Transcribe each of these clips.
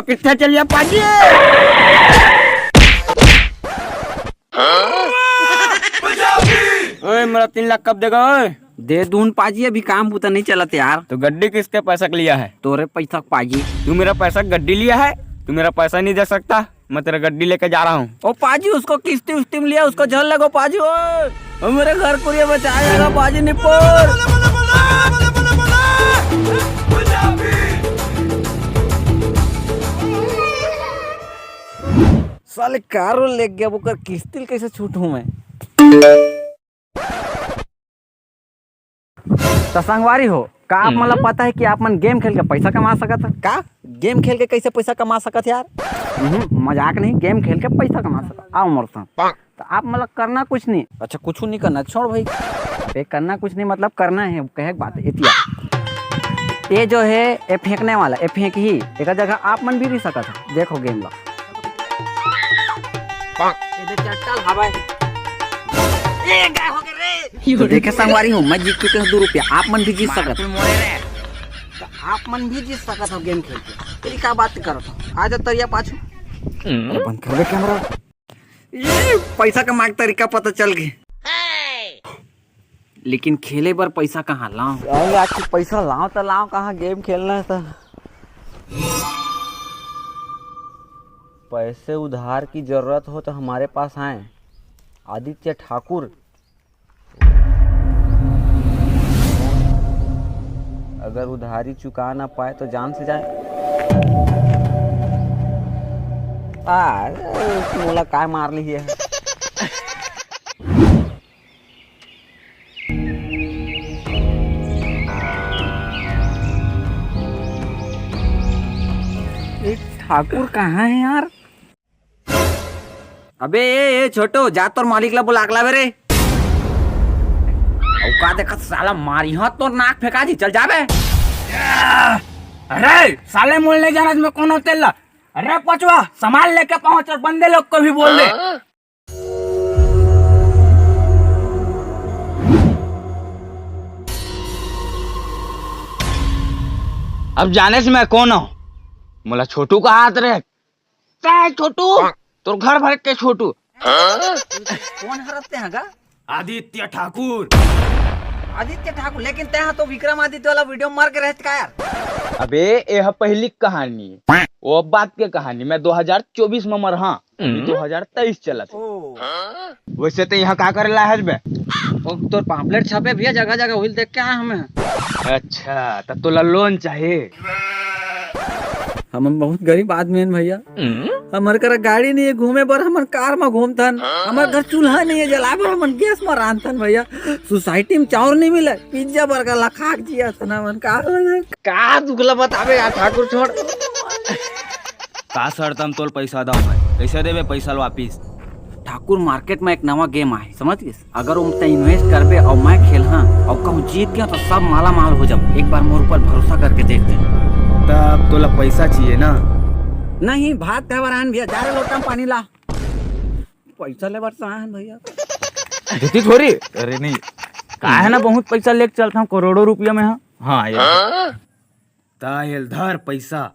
कितने चलिए पाजी। ओए मेरा 3 लाख कब देगा? ओए दे दून पाजी, अभी काम पूता नहीं चलत यार। तो गड्डी किसके पैसा लिया है? तोरे पैसा पाजी। तू मेरा पैसा गड्डी लिया है? तू मेरा पैसा नहीं दे सकता, मैं तेरा गड्डी लेके जा रहा हूँ। ओ पाजी, उसको किस्ती उस्ती में लिया, उसको झल लगो पाजी। ओ मेरे घर को ये बचाएगा पाजी निपोर। साले कारो ले गया, वो कर किस्ती कैसे छूटूं मैं? तो संगवारी हो का आप मतलब पता है कि आप मन गेम खेल के पैसा कमा सकत है का? गेम खेल के कैसे पैसा कमा सकत यार? मजाक नहीं, गेम खेल के पैसा कमा सकत। आओ मोर साथ। तो आप मतलब करना कुछ नहीं। अच्छा कुछ नहीं करना, छोड़ भाई। अबे करना कुछ नहीं मतलब करना है, कहे बात है इतिया। ये जो है ये फेंकने वाला, ये फेंक ही एक जगह आप मन भी रह सकत है। देखो गेम ला तो देखे संगवारी हूँ, मैं जीत चुके हूँ 2 रुपया। आप मन भी जीत सकत हो, आप मन भी जीत सकत हो गेम खेल के। तेरी क्या बात करत हो? आ जा तरिया पाछू। बंद कर दे कैमरा। ये पैसा कमाए का तरीका पता चल गया, लेकिन खेले बर पैसा कहाँ लाऊं? आज पैसा लाऊं तो लाऊं कहाँ? गेम खेलना है तो पैसे उधार की जरूरत हो तो हमारे पास आए आदित्य ठाकुर। अगर उधारी चुका ना पाए तो जान से जाए। मोला काय मार ली है। ठाकुर कहाँ है यार? अबे ये छोटो जा, तोर मालिक ला बुला ला रे। औका देखा साला मारी हाथ तो नाक फेंका दी, चल जाबे। अरे साले मोल नहीं जाना में कौन होते ला? अरे पचवा सामान लेके पहुंच और बंदे लोग को भी बोल दे। अब जाने से मैं कौन हूँ? मोला छोटू का हाथ रे। क्या छोटू? तो घर भर के छोटू। कौन हरते हैं गा? आदित्य ठाकुर। आदित्य ठाकुर? लेकिन ते तो विक्रमादित्य वाला वीडियो मार के रहते का यार? अबे यह पहली कहानी है, वो बात के कहानी। मैं 2024 में मर, हाँ 2023 चला था। वैसे तो यहाँ क्या करे लायज बे? तो पाम्पलेट छपे भैया जगह जगह, वही देख के आए हमें। अच्छा तो तोला लोन चाहिए? हम बहुत गरीब आदमी हैं भैया, हमारे घर गाड़ी नहीं है घूमे बर, हम कार में घूमथन। हमारे घर चूल्हा नहीं है जला बर, हम गैस में रांधथन भैया। सोसाइटी में चाउर नहीं मिले, पिज्जा बर्गर ला खा जिया था मन का दुखला बतावे यार। ठाकुर छोड़ का शर्तम तोल पैसा दाओ भाई, कैसे देबे पैसा वापिस? ठाकुर मार्केट में एक नवा गेम आए, समझ गए? अगर तुम इन्वेस्ट करबे और मैं खेलना और कहूँ जीत गया तो सब माला माल हो जाओ। एक बार मोर ऊपर भरोसा करके देखते। तब तोला पैसा चाहिए ना? नहीं भात का बरान भैया, जा रहे लोटा में पानी ला। पैसा ले बरसान भैया देती थोड़ी। अरे नहीं का है ना, बहुत पैसा लेके चलता हूँ, करोड़ों रुपया में। हाँ यार तायल धर पैसा।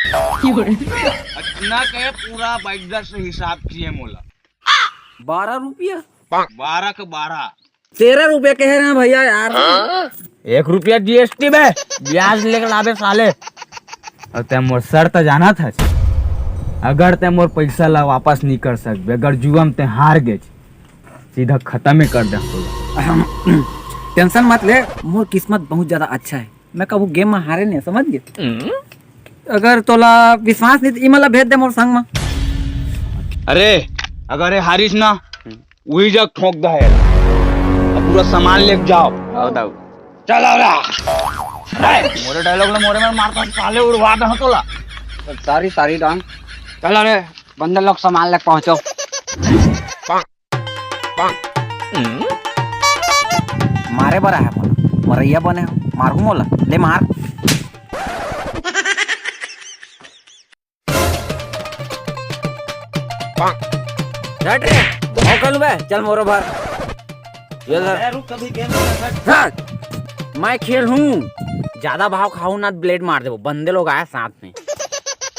इतना के पूरा बाइक से हिसाब किए मोला 12 रुपया। 12 के 12 13 रुपया कह रहे हैं भैया यार। 1 रुपया जीएसटी में ब्याज लेकर लावे साले। और ते मोर शर्त जाना था, अगर ते मोर पैसा ला वापस नहीं कर सकबे, अगर जुआ में ते हार गए सीधा खत्म ही कर दे। टेंशन मत ले, मोर किस्मत बहुत ज्यादा अच्छा है। मैं कबू गेम में हारे नहीं, समझ गए? अगर तोला विश्वास नहीं इमला भेज दे मोर संग में। अरे अगर हारिस ना वही जग ठोक दे है, पूरा सामान लेके जाओ। चलो रा मोरे डायलॉग ले मोरे में मारता साले उड़वा दे तोला। सारी डांग चलो रे, बंदे लोग सामान लेके पहुंचो। मारे बरा है मोला, मरैया बने हो, मारू मोला ले मार। हट रे भौंकल बे, चल मोरो भर। ये कभी गेम मैं खेल हूँ, ज्यादा भाव खाऊ ना ब्लेड मार दे। बंदे लोग आए साथ में।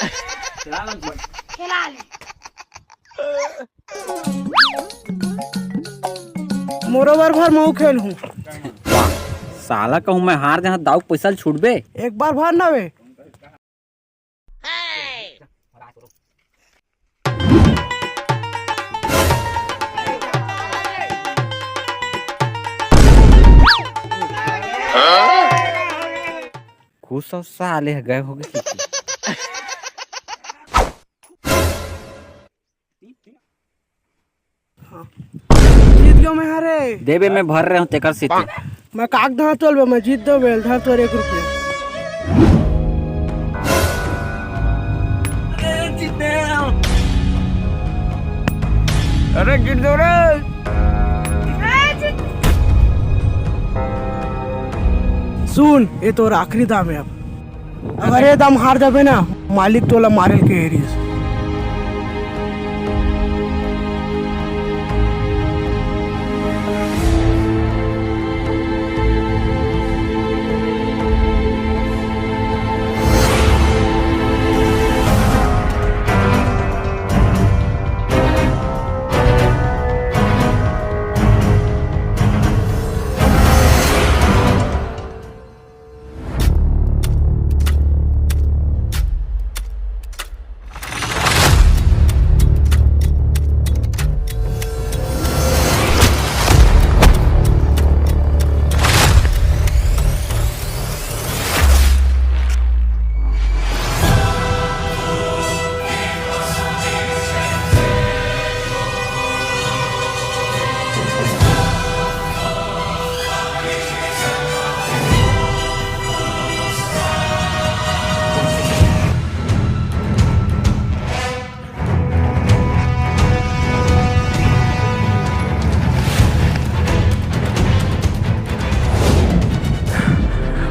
खिला ले। मोरोबर भर मऊ खेल हूँ। साला कहूँ मैं हार जहाँ दाऊ पैसा छूटबे। एक बार भर ना वे। खुश हो साले गए हो गए। जीत गयो मैं हारे। देवे में भर रहे हूँ तेकर सीते। मैं काक धर तोल मैं जीत दो बेल धर तोर 1 रुपया। अरे गिर दो रे। सुन ये तो आखिरी दाम है अब। अगर ये दाम हार जाबे ना मालिक तोला मारे के एरिया।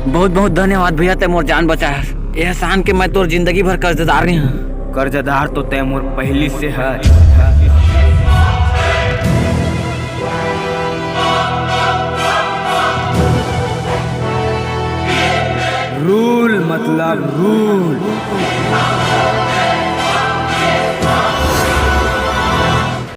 बहुत बहुत धन्यवाद भैया, ते मोर जान बचाया। एहसान के मैं तोर जिंदगी भर कर्जदार नहीं हूँ। कर्जदार तो तैमूर पहली से है। रूल मतलब रूल।